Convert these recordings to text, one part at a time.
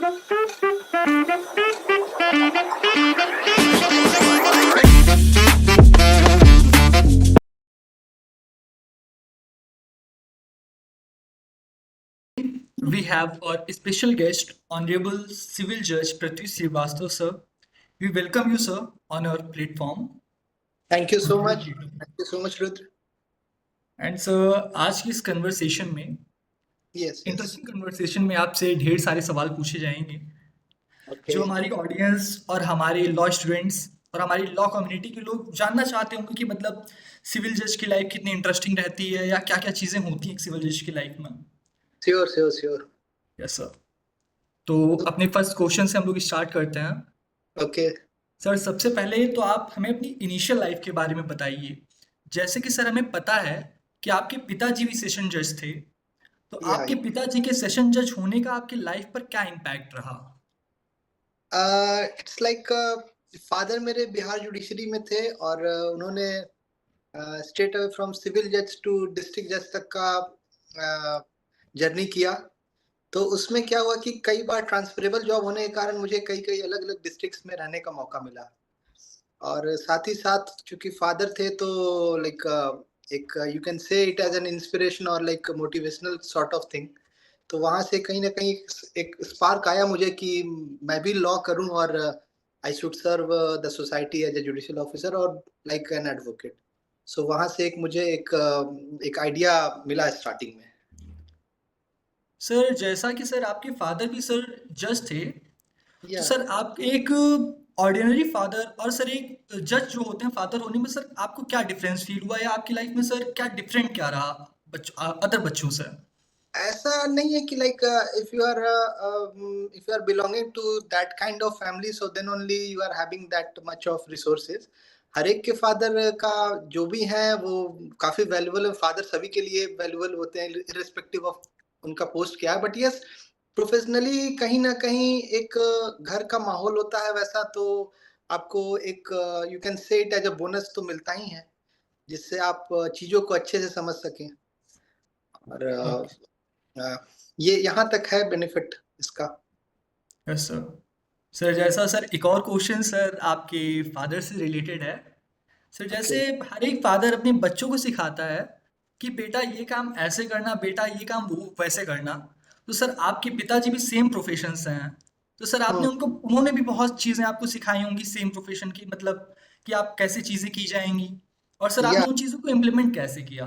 We have our special guest, Honorable Civil Judge Prithvi Srivastava, sir. We welcome you, sir, on our platform. Thank you so much. Thank you so much, Rudra. And sir आज की इस conversation में Yes, yes. Interesting conversation में आपसे ढेर सारे सवाल पूछे जाएंगे Okay. जो हमारी ऑडियंस और हमारे लॉ स्टूडेंट्स और हमारी लॉ कम्युनिटी के लोग जानना चाहते होंगे कि मतलब सिविल जज की लाइफ कितनी इंटरेस्टिंग रहती है या क्या क्या चीज़ें होती हैं एक सिविल जज की लाइफ में। Sure, sure, sure. Yes sir. तो अपने फर्स्ट क्वेश्चन से हम लोग स्टार्ट करते हैं। Okay. सर सबसे पहले तो आप हमें अपनी इनिशियल लाइफ के बारे में बताइए। जैसे कि सर हमें पता है कि आपके पिताजी भी सेशन जज थे, तो Yeah. आपके पिताजी के सेशन जज होने का आपकी लाइफ पर क्या इम्पैक्ट रहा? It's like फादर मेरे बिहार जुडिशरी में थे और उन्होंने स्टेट फ्रॉम सिविल जज टू डिस्ट्रिक्ट जज तक का जर्नी किया। तो उसमें क्या हुआ कि कई बार ट्रांसफरेबल जॉब होने के कारण मुझे कई कई अलग अलग डिस्ट्रिक्ट्स में रहने का मौका मिला। और साथ ही साथ चूंकि फादर थे तो लाइक एक you can say it as an inspiration और like motivational sort of thing. तो वहां से कहीं ना कहीं एक स्पार्क आया मुझे कि मैं भी लॉ करूं और I should serve the society as a judicial officer और लाइक एन एडवोकेट। सो वहां से एक मुझे एक आइडिया मिला स्टार्टिंग में। सर जैसा कि सर आपके फादर भी सर जज थे, तो या सर आप एक ऑर्डिनरी फादर और सर एक जज जो होते हैं फादर होने में सर आपको क्या डिफरेंस फील हुआ या आपकी लाइफ में सर क्या डिफरेंट क्या रहा अदर बच्चों से? ऐसा नहीं है कि like if you are belonging to that kind of family so then only you are having that much of resources। हर एक के फादर का जो भी है वो काफी वैल्यूबल है। फादर सभी के लिए वैल्यूबल होते हैं इररिस्पेक्टिव ऑफ उनका पोस्ट क्या है। बट यस प्रोफेशनली कहीं ना कहीं एक घर का माहौल होता है वैसा, तो आपको एक you can say it as a bonus तो मिलता ही है जिससे आप चीजों को अच्छे से समझ सकें। और ये यहाँ तक है बेनिफिट इसका। Yes sir. सर जैसा सर एक और क्वेश्चन सर आपके फादर से रिलेटेड है। सर जैसे हर एक फादर अपने बच्चों को सिखाता है कि बेटा ये काम ऐसे करना, बेटा ये काम वो वैसे करना। तो सर आपके पिताजी भी सेम प्रोफेशन से हैं, तो सर आपने उन्होंने भी बहुत चीज़ें आपको सिखाई होंगी सेम प्रोफेशन की, मतलब कि आप कैसे चीज़ें की जाएंगी और सर या आपने उन चीज़ों को इम्प्लीमेंट कैसे किया?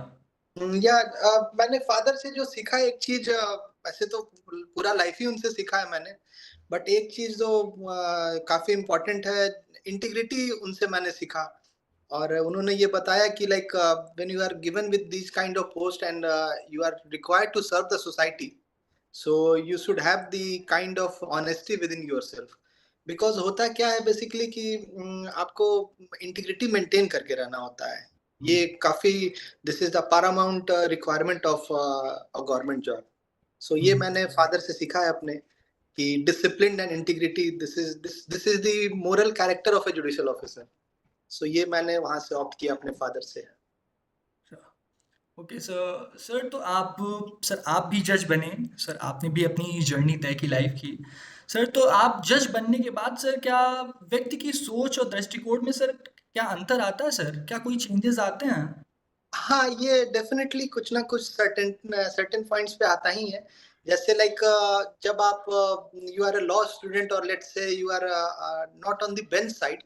मैंने फादर से जो सीखा एक चीज, वैसे तो पूरा लाइफ ही उनसे सीखा है मैंने, बट एक चीज जो काफी इम्पोर्टेंट है, इंटीग्रिटी उनसे मैंने सीखा। और उन्होंने ये बताया कि like when you are given with this kind of post and you are required to serve the society, so you should have the kind of honesty within yourself. Because होता क्या है बेसिकली कि आपको integrity maintain करके रहना होता है। ये काफी this is the paramount requirement of a government job. So ये मैंने फादर से सीखा है अपने कि discipline and integrity this is the moral character of a judicial officer. So ये मैंने वहां से ऑप्ट किया अपने फादर से। Okay sir. सर आप भी जज बने, सर आपने भी अपनी जर्नी तय की लाइफ की। सर तो आप जज बनने के बाद सर क्या व्यक्ति की सोच और दृष्टिकोण में सर क्या अंतर आता है सर? क्या कोई चेंजेस आते हैं? हाँ, ये डेफिनेटली कुछ ना कुछ सर्टेन पॉइंट्स पे आता ही है। जैसे लाइक जब आप you are a law student और let's say you are not on the bench side,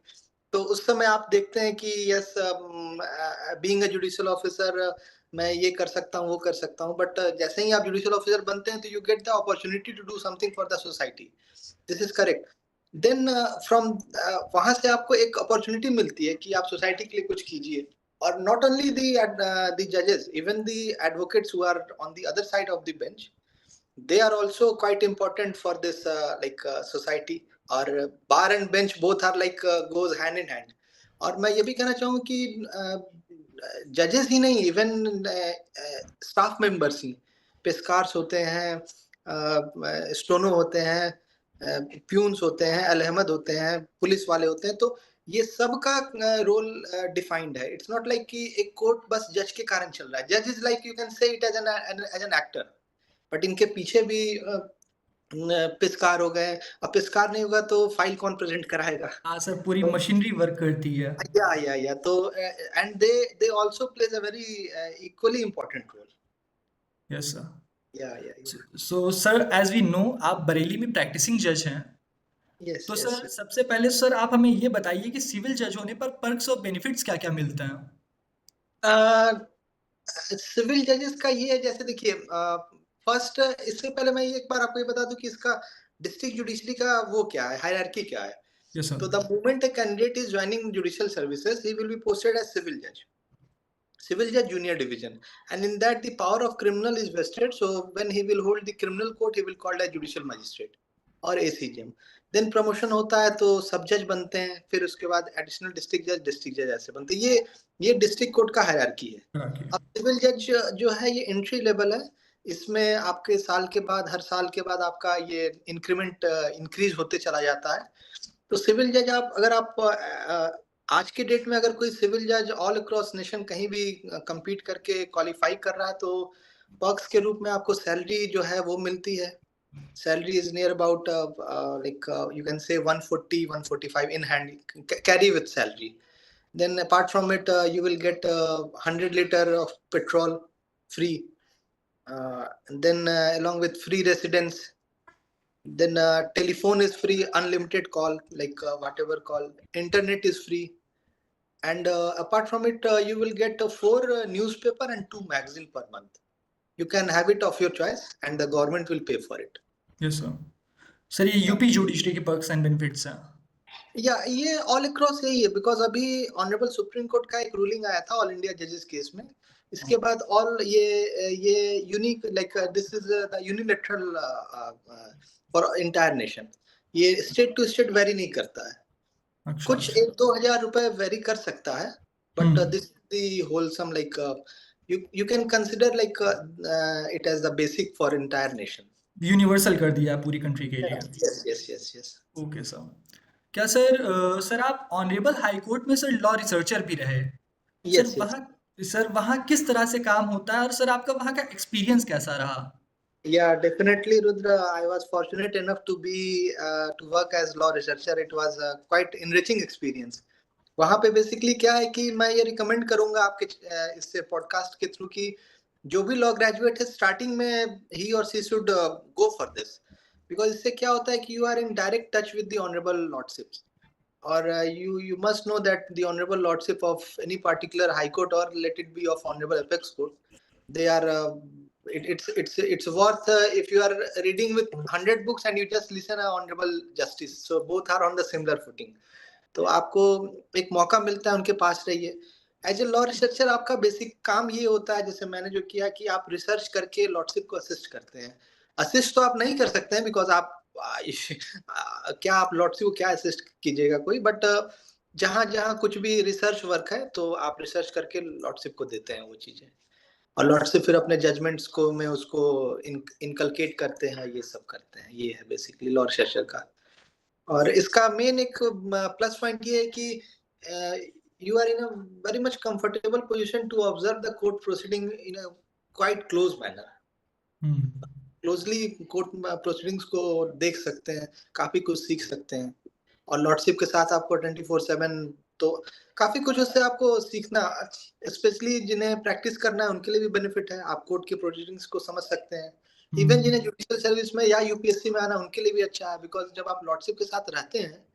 तो उस समय आप देखते हैं कि yes being a judicial officer मैं ये कर सकता हूँ वो कर सकता हूँ। बट जैसे ही आप जुडिशियल ऑफिसर बनते हैं तो you get the opportunity to do something for the society. This is correct. Then from वहां से आपको एक अपॉर्चुनिटी मिलती है कि आप सोसाइटी के लिए कुछ कीजिए। Or not only the judges, even the advocates who are on the other side of the bench, they are also quite important for this society। और bar and bench both are like goes hand in hand। और मैं ये भी कहना चाहूँ कि जजेस ही नहीं, इवन स्टाफ मेंबर्स ही, पेस्कार्स होते हैं, स्टोनो होते हैं, प्यून्स होते हैं, अलहमद होते हैं, पुलिस वाले होते हैं, तो ये सब का रोल डिफाइंड है। इट्स नॉट लाइक कि एक कोर्ट बस जज के कारण चल रहा है। जज is like you can say it as an actor, but इनके पीछे भी पिस्कार हो गए, अब पिस्कार नहीं होगा तो फाइल कौन प्रेज़ेंट कराएगा? हाँ सर, पूरी तो मशीनरी वर्क करती है। yeah. तो and they also plays a very equally important role. Yes sir. Yeah. So sir, as we know आप बरेली में प्रैक्टिसिंग जज हैं। Yes, तो yes. सर सबसे पहले सर आप हमें ये बताइए कि सिविल जज होने पर पर्क्स और बेनिफिट्स क्या-क्या मिलते हैं? अ, सिविल जजेस का ये है जैसे देखिए फर्स्ट इससे पहले मैं ये एक बार आपको ये बता दूँ कि इसका डिस्ट्रिक्ट जुडिशरी का वो क्या है, हायरार्की क्या है? Yes sir. So the moment a candidate is joining judicial services, he will be posted as civil judge junior division, and in that the power of criminal is vested. So when he will hold the criminal court, he will called as judicial magistrate और ACJM. Then promotion होता है तो सब जज बनते हैं, फिर उसके बाद एडिशनल डिस्ट्रिक्ट जज ऐसे बनते हैं। ये डिस्ट्रिक्ट कोर्ट का हायरार्की है। ओके। अब सिविल जज जो है ये एंट्री लेवल है। इसमें आपके साल के बाद हर साल के बाद आपका ये इंक्रीमेंट इंक्रीज होते चला जाता है। तो सिविल जज आप अगर आप आज के डेट में अगर कोई सिविल जज ऑल अक्रॉस नेशन कहीं भी compete करके क्वालिफाई कर रहा है तो पर्क्स के रूप में आपको सैलरी जो है वो मिलती है। Salary is near about you can say 140, 145 in hand carry with salary. Then apart from it, you will get 100 liter of petrol free. And then along with free residence, then telephone is free, unlimited call, like whatever call. Internet is free, and apart from it, you will get four newspaper and two magazine per month. You can have it of your choice, and the government will pay for it. Yes sir. Sir ये Yeah. UP judiciary के perks and benefits हैं। या ये all across यही है because अभी honourable supreme court का एक रूलिंग आया था ऑल इंडिया जजेस केस में। इसके बाद ऑल ये unique like this is the unilateral for entire nation. ये स्टेट टू स्टेट वेरी नहीं करता है। अच्छा, कुछ अच्छा। 1-2 हजार रुपए वेरी कर सकता है हुँ, but this the wholesome like you can consider like it as the basic for entire nation. Universal कर दिया है पूरी कंट्री के लिए। Yes. Okay sir. क्या सर सर आप ऑनरेबल हाई कोर्ट में सर लॉ रिसर्चर भी रहे। Sir Yes. वहाँ किस तरह से काम होता है और सर आपका वहाँ का एक्सपीरियंस कैसा रहा? Yeah, definitely, Rudra. I was fortunate enough to be to work as law researcher. It was a quite enriching experience. वहाँ पे बेसिकली क्या है कि मैं ये रिकमेंड करूँगा आपके इससे पॉडकास्ट के थ्रू कि जो भी लॉ ग्रेजुएट है स्टार्टिंग में ही और she should go for this because इससे क्या होता है कि you are in direct touch with the honourable lordships और you must know that the honorable lordship of any particular high court or let it be of honorable apex court, they are it's worth if you are reading with 100 books and you just listen a honorable justice, so both are on the similar footing. तो आपको एक मौका मिलता है उनके पास रहिए। As a law researcher आपका basic काम ये होता है जैसे मैंने जो किया कि आप रिसर्च करके लॉर्डशिप को असिस्ट करते हैं। असिस्ट तो आप नहीं कर सकते हैं बिकॉज आप क्या आप लॉर्डशिप को क्या असिस्ट कीजिएगा कोई बट जहाँ जहाँ कुछ भी रिसर्च वर्क है तो आप रिसर्च करके लॉर्डशिप को देते हैं वो चीजें और लॉर्डशिप फिर अपने जजमेंट्स को में उसको इनकलकेट करते हैं ये सब करते हैं। ये है बेसिकली लॉ रिसर्चर का। और इसका मेन एक प्लस पॉइंट ये है कि you are in a very much comfortable position to observe the court proceeding in a quite close manner. Hmm, closely court proceedings को देख सकते हैं, काफी कुछ सीख सकते हैं और लॉर्डशिप के साथ आपको 24/7 तो काफी कुछ उससे आपको सीखना स्पेशली जिन्हें प्रैक्टिस करना है उनके लिए भी बेनिफिट है। आप कोर्ट के प्रोसीडिंग्स को समझ सकते हैं। हुँ, इवन जिन्हें जुडिशियल सर्विस में या यूपीएससी में आना उनके लिए भी अच्छा है बिकॉज जब आप लॉर्डशिप के साथ रहते हैं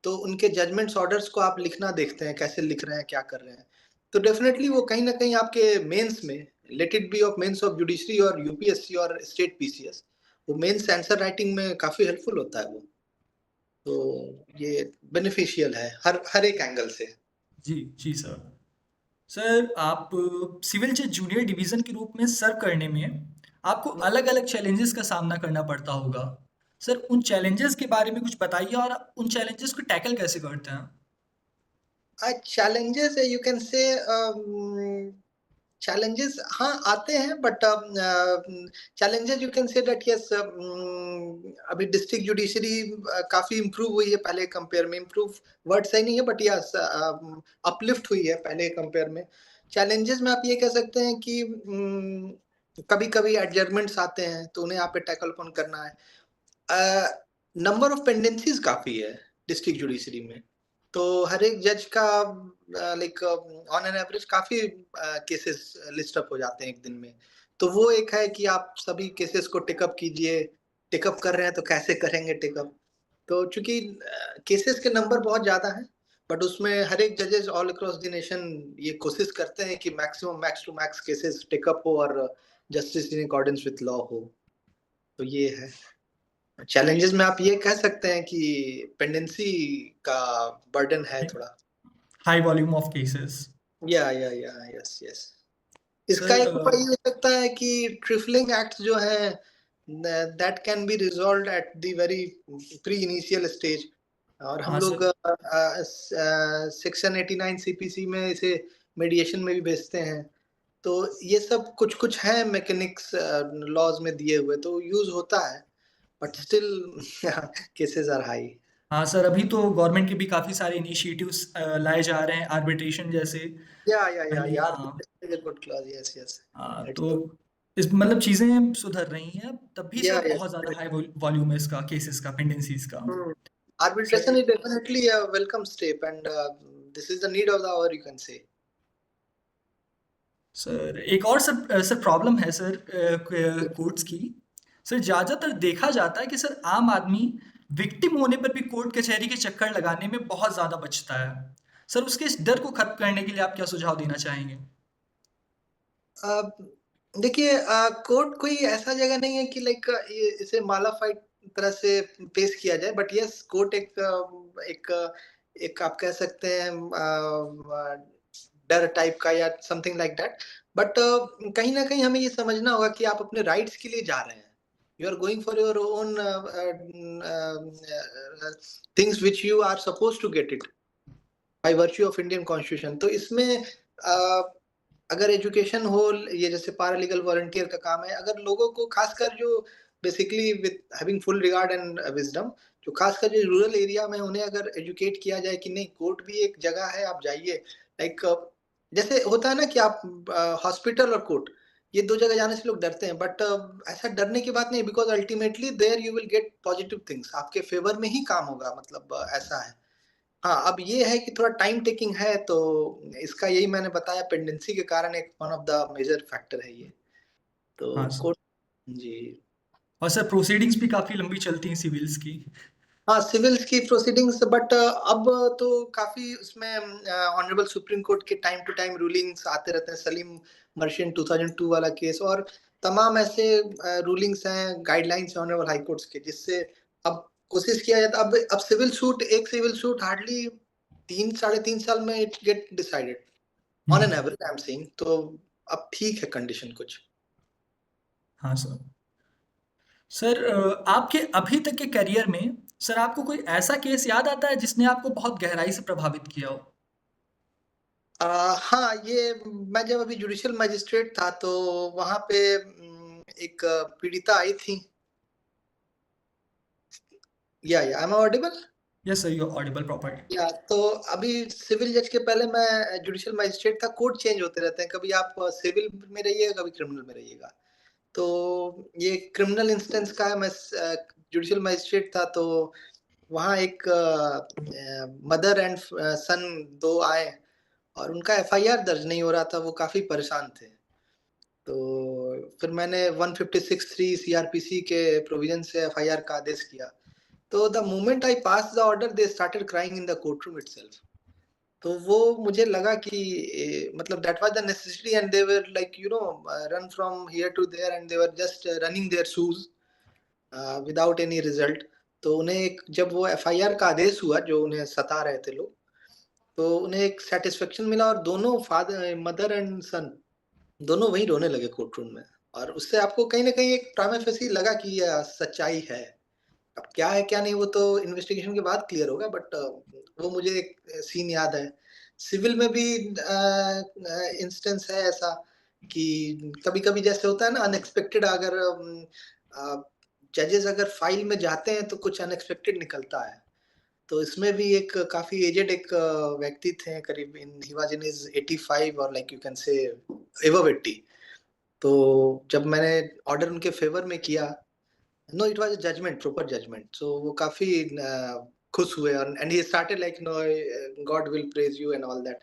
तो उनके जजमेंट्स ऑर्डर्स को आप लिखना देखते हैं कैसे लिख रहे हैं क्या कर रहे हैं। तो डेफिनेटली वो कहीं ना कहीं आपके मेंस में let it be of mains of judiciary और यूपीएससी और स्टेट पीसीएस वो मेंस आंसर राइटिंग में काफी हेल्पफुल होता है वो। तो ये बेनिफिशियल है हर एक एंगल से। जी, जी सर। सर आप सिविल जज जूनियर डिवीज़न के रूप में सर्व करने में आपको अलग-अलग चैलेंजेस का सामना करना पड़ता होगा। सर उन चैलेंजेस के बारे में कुछ बताइए और आप उन चैलेंजेस को टैकल कैसे करते हैं? चैलेंजेस यू कैन से चैलेंजेस हाँ आते हैं but challenges you can say that yes अभी डिस्ट्रिक्ट जुडिशरी काफी इम्प्रूव हुई है पहले कंपेयर में। इम्प्रूव वर्ड सही नहीं है बट यस अपलिफ्ट हुई है पहले कंपेयर में। चैलेंजेस में आप ये कह सकते हैं कि कभी कभी एडजर्नमेंट्स आते हैं तो उन्हें आप पे टैकल ऑन करना है। नंबर ऑफ पेंडेंसीज काफी है डिस्ट्रिक्ट जुडिशरी में, तो हर एक जज का लाइक ऑन एन एवरेज काफी केसेस लिस्ट अप हो जाते हैं एक दिन में। तो वो एक है कि आप सभी केसेस को टेकअप कीजिए, टेकअप कर रहे हैं तो कैसे करेंगे टेकअप। तो चूंकि केसेस के नंबर बहुत ज्यादा हैं, बट उसमें हर एक जजेस ऑल अक्रॉस द नेशन ये कोशिश करते हैं कि maximum max to max cases take up हो और justice in accordance with law हो। तो ये है चैलेंजेस में, आप ये कह सकते हैं कि पेंडेंसी का बर्डन है थोड़ा। High volume of cases. या यस यस। इसका सर एक उपाय ये हो सकता है कि ट्रिफलिंग एक्ट जो है that can be resolved at the very pre initial stage, और हम हाँ लोग सर। सेक्शन 89 सीपीसी में इसे मीडिएशन में भी भेजते हैं। तो ये सब कुछ कुछ है मैकेनिक्स लॉज में दिए हुए, तो यूज होता है, but still cases are high. हाँ सर, अभी तो गवर्नमेंट के भी काफ़ी सारे इनिशिएटिव्स लाए जा रहे हैं, आर्बिट्रेशन जैसे। अभी या हाँ। Arbitration is a good clause, yes yes. हाँ, दैट्स तो गुड। इस मतलब चीज़ें सुधर रही हैं, तब भी या सर यस। बहुत ज़्यादा हाई वॉल्यूम है इसका, केसेस का, पेंडेंसीज का। Arbitration sir is definitely a welcome step, and this is the need of the hour, you can say. Sir एक और सर प्रॉब्लम है सर कोर्ट्स की। सर ज़्यादातर देखा जाता है कि सर आम आदमी विक्टिम होने पर भी कोर्ट कचहरी के चक्कर लगाने में बहुत ज़्यादा बचता है। सर उसके इस डर को खत्म करने के लिए आप क्या सुझाव देना चाहेंगे? Uh, देखिए, कोर्ट कोई ऐसा जगह नहीं है कि लाइक ये इसे मालाफाइड तरह से पेश किया जाए, बट यस कोर्ट एक एक आप कह सकते हैं डर टाइप का या समथिंग लाइक दैट। बट कहीं ना कहीं हमें ये समझना होगा कि आप अपने राइट्स के लिए जा रहे हैं। You are going for your own things which you are suppose to get it by virtue of Indian constitution. तो इसमें अगर एजुकेशन हो, ये जैसे पैरालीगल वॉलंटियर का काम है, अगर लोगों को खासकर जो basically with having full regard and wisdom, जो खासकर जो रूरल एरिया में, उन्हें अगर एजुकेट किया जाए कि नहीं कोर्ट भी एक जगह है, आप जाइए। लाइक जैसे होता है ना कि आप हॉस्पिटल और कोर्ट, ये दो जगह जाने से लोग डरते हैं, बट ऐसा डरने की बात नहीं, because ultimately there you will get positive things, आपके फेवर में ही काम होगा, मतलब ऐसा है। हाँ, अब ये है कि थोड़ा टाइम टेकिंग है, तो इसका यही मैंने बताया, पेंडेंसी के कारण एक one of the major factor है ये। तो हाँ सर। कोर्ट। जी। और सर प्रोसीडिंग्स भी काफ़ी लंबी चलती हैं सिविल्स की। हाँ, सिविल्स की प्रोसीडिंग्स, बट अब तो काफी उसमें ऑनरेबल सुप्रीम कोर्ट के टाइम टू टाइम रूलिंग्स आते रहते हैं। सलीम मर्चेंट 2002 वाला केस और तमाम ऐसे रूलिंग्स हैं, गाइडलाइंस हैं ऑनरेबल हाई कोर्ट्स के, जिससे अब कोशिश किया जाता है। अब एक सिविल सूट हार्डली 3 साढ़े 3 साल में it get decided on an hmm. Average, I am saying. तो अब ठीक है कंडीशन कुछ। हाँ सर। सर आपके अभी तक के करियर में सर आपको कोई ऐसा केस याद आता है जिसने आपको बहुत गहराई से प्रभावित किया हो? हाँ, ये मैं जब अभी जुडिशियल मजिस्ट्रेट था, तो वहाँ पे एक पीड़िता आई थी। Yeah am I audible? Yes sir, you are audible properly. Yeah तो अभी सिविल जज के पहले मैं जुडिशियल मजिस्ट्रेट था। कोर्ट चेंज होते रहते हैं, कभी आप सिविल में रहिएगा, कभी क्रिमिनल में रहिएगा। तो ये क्रिमिनल इंस्टेंस का है। मैं जुडिशियल मजिस्ट्रेट था, तो वहाँ एक मदर एंड सन दो आए, और उनका एफआईआर दर्ज नहीं हो रहा था, वो काफी परेशान थे। तो फिर मैंने 156(3) सीआरपीसी के प्रोविजन से एफआईआर का आदेश किया। तो the moment I pass the order, they started crying in the court room itself. तो वो मुझे लगा कि मतलब that was the necessity, and they were like run from here to there, and they were just running their shoes without any result. तो उन्हें एक जब वो एफआईआर का आदेश हुआ, जो उन्हें सता रहे थे लोग, तो उन्हें एक सेटिस्फेक्शन मिला, और दोनों फादर मदर एंड सन दोनों वहीं रोने लगे कोर्ट रूम में। और उससे आपको कहीं ना कहीं एक प्राइमा फेसी लगा कि यह सच्चाई है। अब क्या है क्या नहीं, वो तो इन्वेस्टिगेशन के बाद क्लियर होगा, बट वो मुझे एक सीन याद है। सिविल में भी इंस्टेंस है ऐसा कि कभी कभी जैसे होता है ना अनएक्सपेक्टेड, अगर जजेस अगर फाइल में जाते हैं तो कुछ अनएक्सपेक्टेड निकलता है। तो इसमें भी एक काफी एजेड एक व्यक्ति थे, करीब इन ही वाज इन हिज 85, और like you can say above 80। तो जब मैंने ऑर्डर उनके फेवर में किया, no, it was a judgment, proper judgment. So वो काफ़ी खुश हुए, और and he started like, no, God will praise you and all that.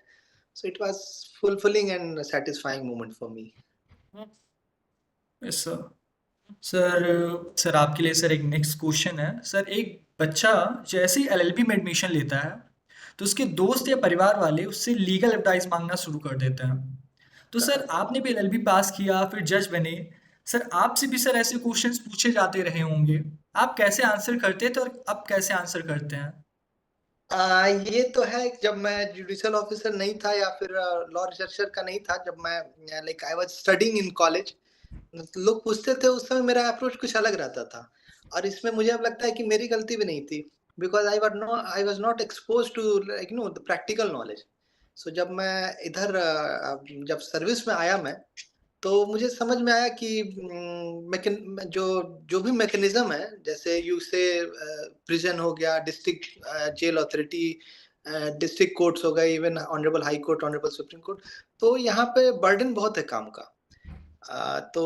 So it was fulfilling and satisfying moment for me. Yes sir. Sir sir आपके लिए sir एक next question है sir. एक बच्चा जैसे ही एलएलबी में एडमिशन लेता है तो उसके दोस्त या परिवार वाले उससे लीगल एडवाइस मांगना शुरू कर देते हैं। तो सर आपने भी एलएलबी पास किया फिर जज बने। सर आपसे भी सर ऐसे क्वेश्चंस पूछे जाते रहे होंगे। आप कैसे आंसर करते थे और अब कैसे आंसर करते हैं? ये तो है, जब मैं जुडिशियल ऑफिसर नहीं था या फिर लॉ रिसर्चर का नहीं था, जब मैं like I was studying in college, लोग पूछते थे, उस समय मेरा अप्रोच कुछ अलग रहता था। और इसमें मुझे अब लगता है कि मेरी गलती भी नहीं थी, because I was not exposed to like the practical knowledge. So जब मैं इधर जब सर्विस में आया मैं, तो मुझे समझ में आया कि जो जो भी मैकेनिज़्म है, जैसे यू से प्रिज़न हो गया, district jail authority, district courts हो गए, even honourable high court, honourable supreme court, तो यहाँ पे बर्डन बहुत है काम का। तो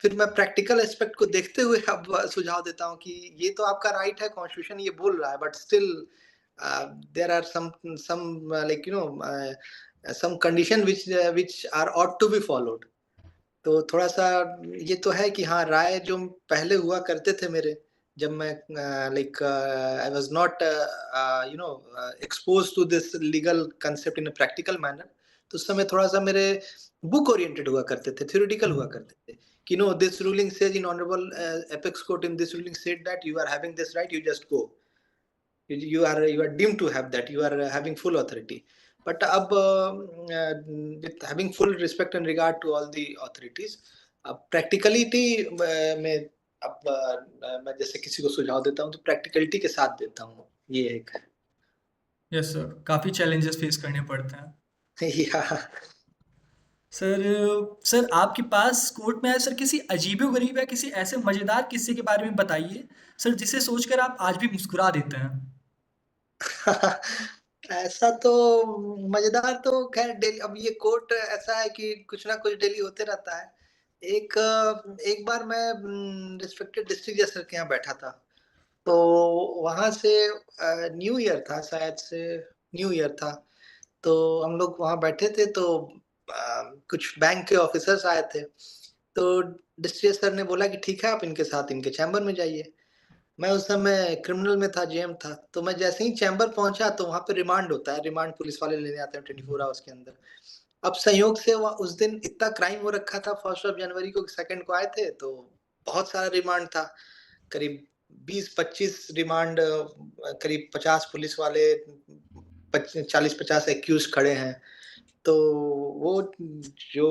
फिर मैं प्रैक्टिकल एस्पेक्ट को देखते हुए अब सुझाव देता हूँ कि ये तो आपका राइट है, कॉन्स्टिट्यूशन ये बोल रहा है, but still there are some like some condition which are ought to be followed. तो थोड़ा-सा ये तो है कि हाँ, राय जो पहले हुआ करते थे मेरे, जब मैं like I was not exposed to this legal concept in a practical manner, तो उस समय थोड़ा-सा मेरे बुक ओरिएंटेड हुआ करते थे, थ्योरेटिकल हुआ करते थे, कि no, this ruling says in honourable apex court, in this ruling said that you are having this right, you just go. You are deemed to have that, you are having full authority. But अब with having full respect and regard to all the authorities, अब practicality में अब मैं जैसे किसी को सुझाव देता हूँ तो practicality के साथ देता हूँ, ये एक यस सर, काफ़ी चैलेंजेस फेस करने पड़ते हैं। या सर सर आपके पास कोर्ट में आए सर किसी अजीबो-गरीब या किसी ऐसे मज़ेदार किस्से के बारे में बताइए, सर जिसे सोचकर आप आज भी मुस्कुरा देते हैं। ऐसा तो मजेदार तो खैर डेली, अब ये कोर्ट ऐसा है कि कुछ ना कुछ डेली होते रहता है। एक बार मैं रिस्पेक्टेड डिस्ट्रिक्ट जज सर के यहाँ बैठा था, तो वहाँ से न्यू ईयर था, शायद से न्यू ईयर था, तो हम लोग वहाँ बैठे थे, तो कुछ बैंक के ऑफिसर्स आए थे, तो डिस्ट्रिक्ट जज सर ने बोला कि ठीक है, आप इनके साथ इनके चैम्बर में जाइए। मैं उस समय क्रिमिनल में था, जेएम था, तो मैं जैसे ही चैम्बर पहुँचा तो वहाँ पे रिमांड होता है, रिमांड पुलिस वाले लेने आते हैं 24 आवर्स के अंदर। अब संयोग से वहाँ उस दिन इतना क्राइम हो रखा था, 1st ऑफ जनवरी को, 2nd को आए थे, तो बहुत सारा रिमांड था। करीब 20-25 रिमांड, करीब 50 पुलिस वाले, पच 40-50 एक्यूज़ खड़े हैं। तो वो जो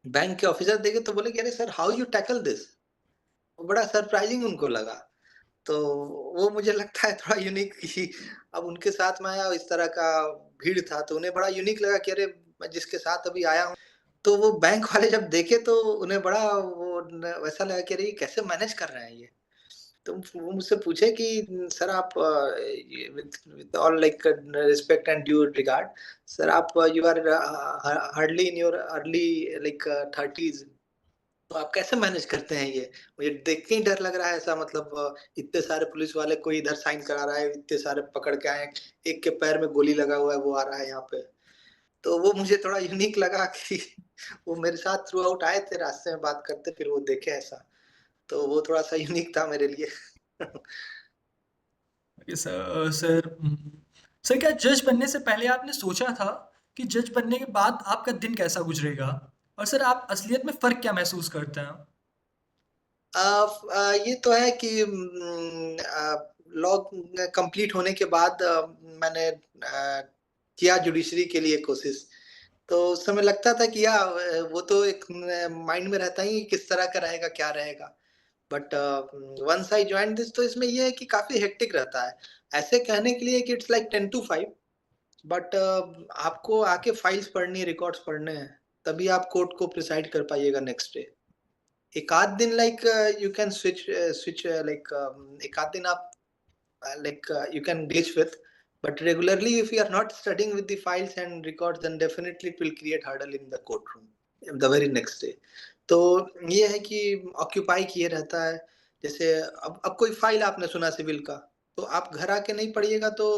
बैंक के ऑफिसर देखे तो बोले कि अरे sir, how you tackle this? बड़ा सरप्राइजिंग उनको लगा। तो वो मुझे लगता है थोड़ा यूनिक कि अब उनके साथ मैं आया और इस तरह का भीड़ था, तो उन्हें बड़ा यूनिक लगा कि अरे! मैं जिसके साथ अभी आया हूँ, तो वो बैंक वाले जब देखे तो उन्हें बड़ा वो न वैसा लगा कि अरे! ये कैसे मैनेज कर रहे हैं ये? तो वो मुझसे पूछे कि सर, आप ये with with all like respect and due regard, sir आप you are hardly in your early like 30s, तो आप कैसे मैनेज करते हैं ये? मुझे देख के ही डर लग रहा है, ऐसा मतलब इतने सारे पुलिस वाले, कोई इधर साइन करा रहा है, इतने सारे पकड़ के आए, एक के पैर में गोली लगा हुआ है, वो आ रहा है यहाँ पे। तो वो मुझे थोड़ा यूनिक लगा कि वो मेरे साथ थ्रू आउट आए थे, रास्ते में बात करते, फिर वो देखे ऐसा, तो वो थोड़ा-सा यूनिक था मेरे लिए। सर सर क्या जज बनने से पहले आपने सोचा था कि जज बनने के बाद आपका दिन कैसा गुजरेगा? और सर आप असलियत में फ़र्क क्या महसूस करते हैं? ये तो है कि लॉ कंप्लीट होने के बाद मैंने किया जुडिशरी के लिए कोशिश। तो उस समय लगता था कि वो तो एक माइंड में रहता ही, किस तरह का रहेगा, क्या रहेगा। But once I joined this, तो इसमें ये है कि काफ़ी हेक्टिक रहता है। ऐसे कहने के लिए कि इट्स लाइक 10 टू 5, बट आपको आके फाइल्स पढ़नी है, रिकॉर्ड्स पढ़ने हैं, तभी आप कोर्ट को प्रिसाइड कर पाइएगा नेक्स्ट डे। एक आध दिन like you can switch like एक आध दिन आप like you can glitch with, but regularly if you are not studying with the files and records, then definitely it will create hurdle in the courtroom the very next day. तो ये है कि occupy किए रहता है। जैसे अब कोई फ़ाइल आपने सुना सिविल का, तो आप घर आके नहीं पढ़िएगा तो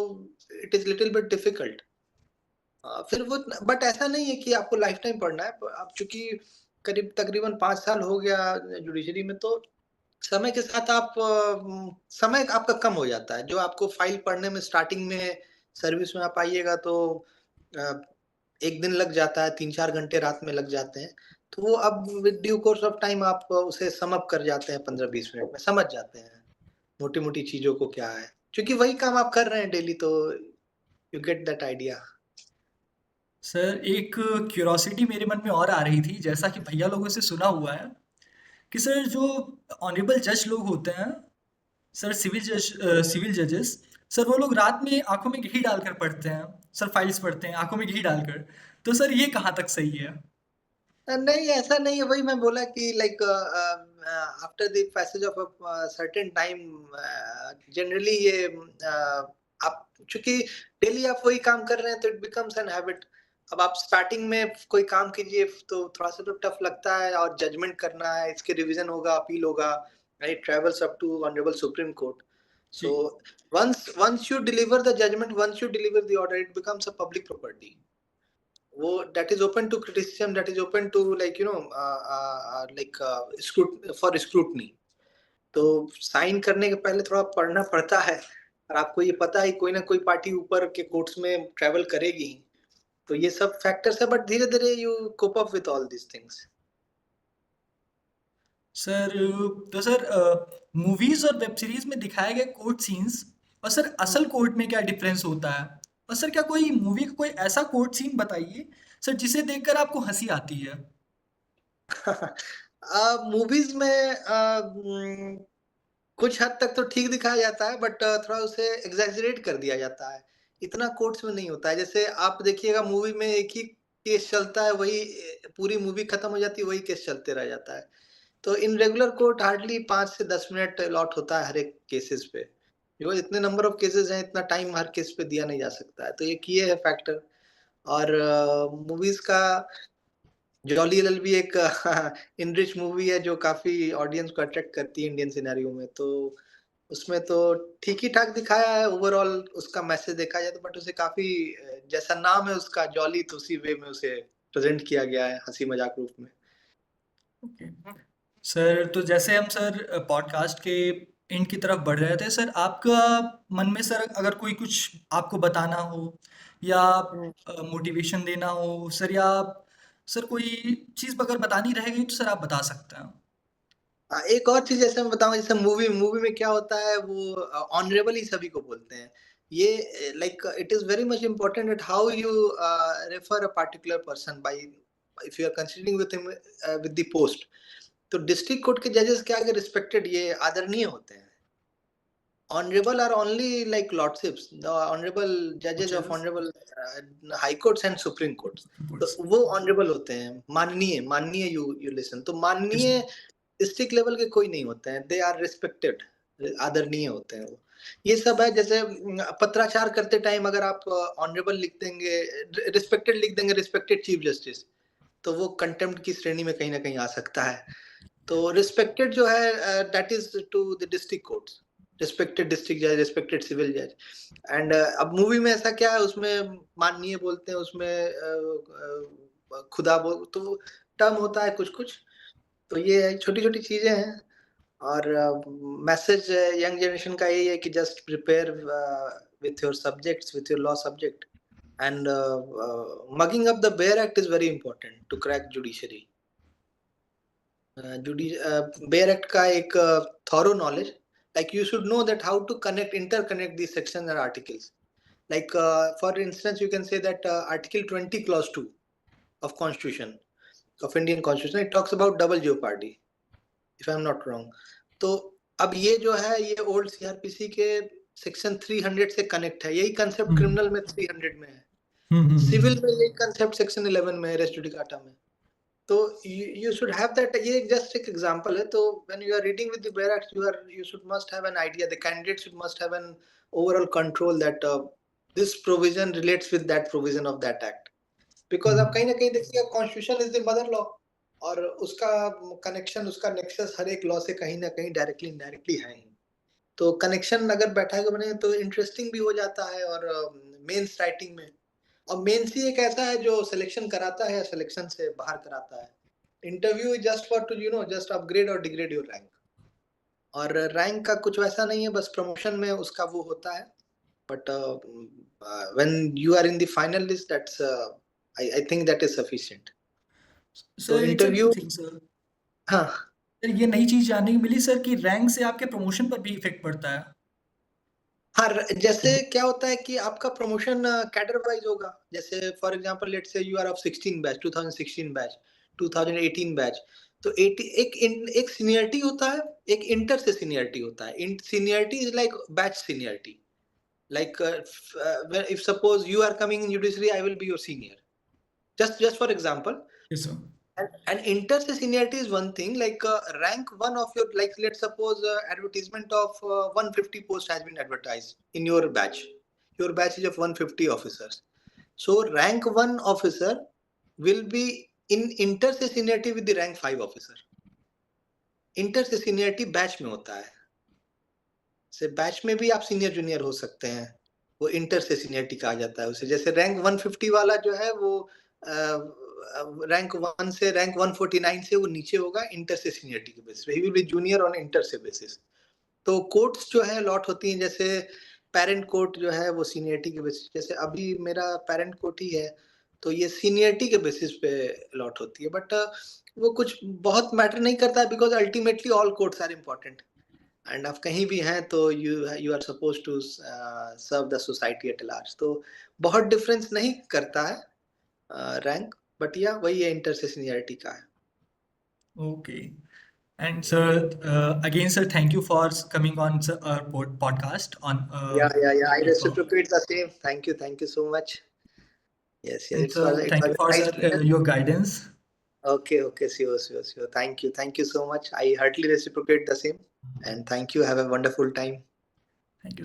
it is little bit difficult. फिर वो बट ऐसा नहीं है कि आपको लाइफ़ टाइम पढ़ना है। अब चूँकि करीब तकरीबन 5 साल हो गया जुडिशरी में, तो समय के साथ समय आपका कम हो जाता है। जो आपको फ़ाइल पढ़ने में स्टार्टिंग में सर्विस में आप आइएगा तो अ, 1 दिन लग जाता है, 3-4 घंटे रात में लग जाते हैं। तो वो अब with due course of time आप उसे सम अप कर जाते हैं 15-20 मिनट में, समझ जाते हैं, मोटी-मोटी चीज़ों को क्या है। क्योंकि वही काम आप कर रहे हैं डेली, तो you get that idea. Sir एक क्यूरोसिटी मेरे मन में और आ रही थी, जैसा कि भैया लोगों से सुना हुआ है कि सर जो ऑनरेबल जज लोग होते हैं, सर सिविल जजेस, सर वो लोग रात में आंखों में घी डालकर पढ़ते हैं, सर फाइल्स पढ़ते हैं आंखों में घी डालकर। तो सर ये कहाँ तक सही है? नहीं, ऐसा नहीं है, वही मैं बोला कि like after the passage of certain time generally ये आप चूँकि डेली आप वही काम कर रहे हैं तो इट बिकम्स एन हैबिट। अब आप स्टार्टिंग में कोई काम कीजिए तो थोड़ा-सा तो टफ लगता है, और जजमेंट करना है, इसके रिवीजन होगा, अपील होगा, and it travels up to honourable supreme court. जी। So once you deliver the judgment, once you deliver the order, it becomes a public property. वो that is open to criticism, that is open to like like for scrutiny. तो sign करने के पहले थोड़ा पढ़ना पड़ता है, और आपको ये पता है कोई ना कोई पार्टी ऊपर के कोर्ट्स में ट्रेवल करेगी ही। तो ये सब फैक्टर्स है, बट धीरे धीरे you cope up with all these things. Sir तो सर मूवीज और वेब सीरीज में दिखाए गए कोर्ट सीन्स और सर असल कोर्ट में क्या डिफरेंस होता है? और सर क्या कोई मूवी का कोई ऐसा कोर्ट सीन बताइए सर जिसे देखकर आपको हंसी आती है? मूवीज में कुछ हद तक तो ठीक दिखाया जाता है, बट थोड़ा उसे एग्जैजरेट कर दिया जाता है। इतना कोर्ट्स में नहीं होता है। जैसे आप देखिएगा मूवी में एक ही केस चलता है, वही पूरी मूवी खत्म हो जाती है, वही केस चलते रह जाता है। तो इन रेगुलर कोर्ट हार्डली 5 से 10 मिनट अलॉट होता है हर एक केसेस पे। बिकॉज़ इतने नंबर ऑफ केसेस हैं, इतना टाइम हर केस पे दिया नहीं जा सकता है। तो एक ये है फैक्टर। और मूवीज़ का जॉली एलएल भी एक इनरिच मूवी है जो काफ़ी ऑडियंस को अट्रैक्ट करती है इंडियन सिनेरियो में। तो उसमें तो ठीक ही ठाक दिखाया है ओवरऑल, उसका मैसेज देखा जाए तो, बट उसे काफ़ी जैसा नाम है उसका जॉली, तो उसी वे में उसे प्रेज़ेंट किया गया है, हँसी-मज़ाक रूप में। ओके। सर तो जैसे हम सर पॉडकास्ट के एंड की तरफ बढ़ रहे थे सर, आपका मन में सर अगर कोई कुछ आपको बताना हो या हुँ। मोटिवेशन देना हो सर, या सर कोई चीज़ अगर बतानी रह गई तो सर आप बता सकते हैं। एक और चीज़ जैसे मैं बताऊँ, जैसे मूवी मूवी में क्या होता है, वो ऑनरेबल ही सभी को बोलते हैं। ये like it is very much important that how you refer a particular person by, if you are considering with him with the post. तो डिस्ट्रिक्ट कोर्ट के जजेस क्या है कि रिस्पेक्टेड, ये आदरणीय होते हैं। Honorable are only like lordships, the honorable judges of जजेस, honorable high courts and supreme courts. तो रिपोर्ट्स। वो ऑनरेबल होते हैं, माननीय, माननीय, यू लिसन। तो यस माननीय डिस्ट्रिक्ट लेवल के कोई नहीं होते हैं, दे आर रिस्पेक्टेड, आदरणीय होते हैं वो। ये सब है। जैसे पत्राचार करते टाइम अगर आप ऑनरेबल लिख देंगे, रिस्पेक्टेड लिख देंगे, रिस्पेक्टेड चीफ जस्टिस, तो वो कंटेम्प्ट की श्रेणी में कहीं ना कहीं आ सकता है। तो रिस्पेक्टेड जो है that is to the district courts, respected district जज, रिस्पेक्टेड सिविल जज। एंड अब मूवी में ऐसा क्या है, उसमें माननीय बोलते हैं, उसमें खुदा बोल, तो टर्म होता है कुछ कुछ। तो ये छोटी छोटी चीजें हैं। और मैसेज यंग जनरेशन का यही है कि just prepare with your subjects, with your law subject, and mugging up the Bayer Act is very important to crack judiciary. Bayer Act का एक thorough knowledge, like you should know that how to interconnect these sections and articles. Like for instance, you can say that Article 20, Clause 2 of Constitution, of Indian Constitution, it talks about double jeopardy, if I'm not wrong. तो अब ये जो है, ये old CrPC के section 300 से connect है। यही कंसेप्ट हम्म क्रिमिनल में 300 में है, हम्म हम्म हम्म, सिविल हम्म। में यही कंसेप्ट सेक्शन 11 में है, रेस जुडिकाटा में। तो you should have that, ये just एक example है। तो when you are reading with the Bayer Act, you should must have an idea, the candidate should must have an overall control that this provision relates with that provision of that act, because आप हम्म। कहीं ना कहीं देखिएगा, constitution is the mother law, और उसका connection, उसका nexus हर एक law से कहीं न कहीं डायरेक्टली इनडायरेक्टली है ही। तो कनेक्शन अगर बैठा के बने तो इंटरेस्टिंग भी हो जाता है, और मेंस राइटिंग में, और मेंस ही एक ऐसा है जो सिलेक्शन कराता है, सिलेक्शन से बाहर कराता है। Interview is just for to just upgrade और डिग्रेड योर रैंक, और रैंक का कुछ वैसा नहीं है, बस प्रमोशन में उसका वो होता है। But when you are in the final list, that's I think that is sufficient. तो sir it's a new interview, thing sir. हाँ। सर ये नई चीज़ जानने को मिली सर कि रैंक से आपके प्रमोशन पर भी इफ़ेक्ट पड़ता है। हाँ, जैसे क्या होता है कि आपका प्रमोशन कैडर वाइज होगा। जैसे for example let's say you are of 16 batch, 2016 batch, 2018 batch. तो 80 एक सीनियरिटी होता है, एक इंटर से सीनियरिटी होता है। Seniority is like batch seniority. Like if suppose you are coming in judiciary, I will be your senior, just for example. Yes sir. And inter se seniority is one thing, like rank one of your, like let's suppose advertisement of 150 post has been advertised in your batch. Your batch is of 150 officers. So rank one officer will be in inter se seniority with the rank 5 officer. Inter se seniority batch में होता है, से batch में भी आप senior junior हो सकते हैं। वो इंटर से सीनियरिटी कहा जाता है उसे। जैसे रैंक 150 वाला जो है वो रैंक 1 से रैंक 149 से वो नीचे होगा इंटर से सीनियरिटी के बेसिस पे। He will be junior on inter से बेसिस। तो कोर्ट्स जो है लॉट होती हैं, जैसे पेरेंट कोर्ट जो है वो सीनियरिटी के बेसिस, जैसे अभी मेरा पेरेंट कोर्ट ही है, तो ये सीनियरिटी के बेसिस पे लॉट होती है। बट वो कुछ बहुत मैटर नहीं करता, because ultimately all courts are important. And आप कहीं भी हैं तो you are suppose to serve the society at large. तो बहुत डिफरेंस नहीं करता है रैंक, बट या वही है, इंटर से सीनियरिटी का है। Okay. And sir again sir thank you for coming on podcast on या I topic of reciprocate the same. Thank you so much. Yes, and it's sir it thank was you a for nice sir session. Your guidance. Okay, sure. Thank you so much. I heartily reciprocate the same, and thank you, have a wonderful time. Thank you.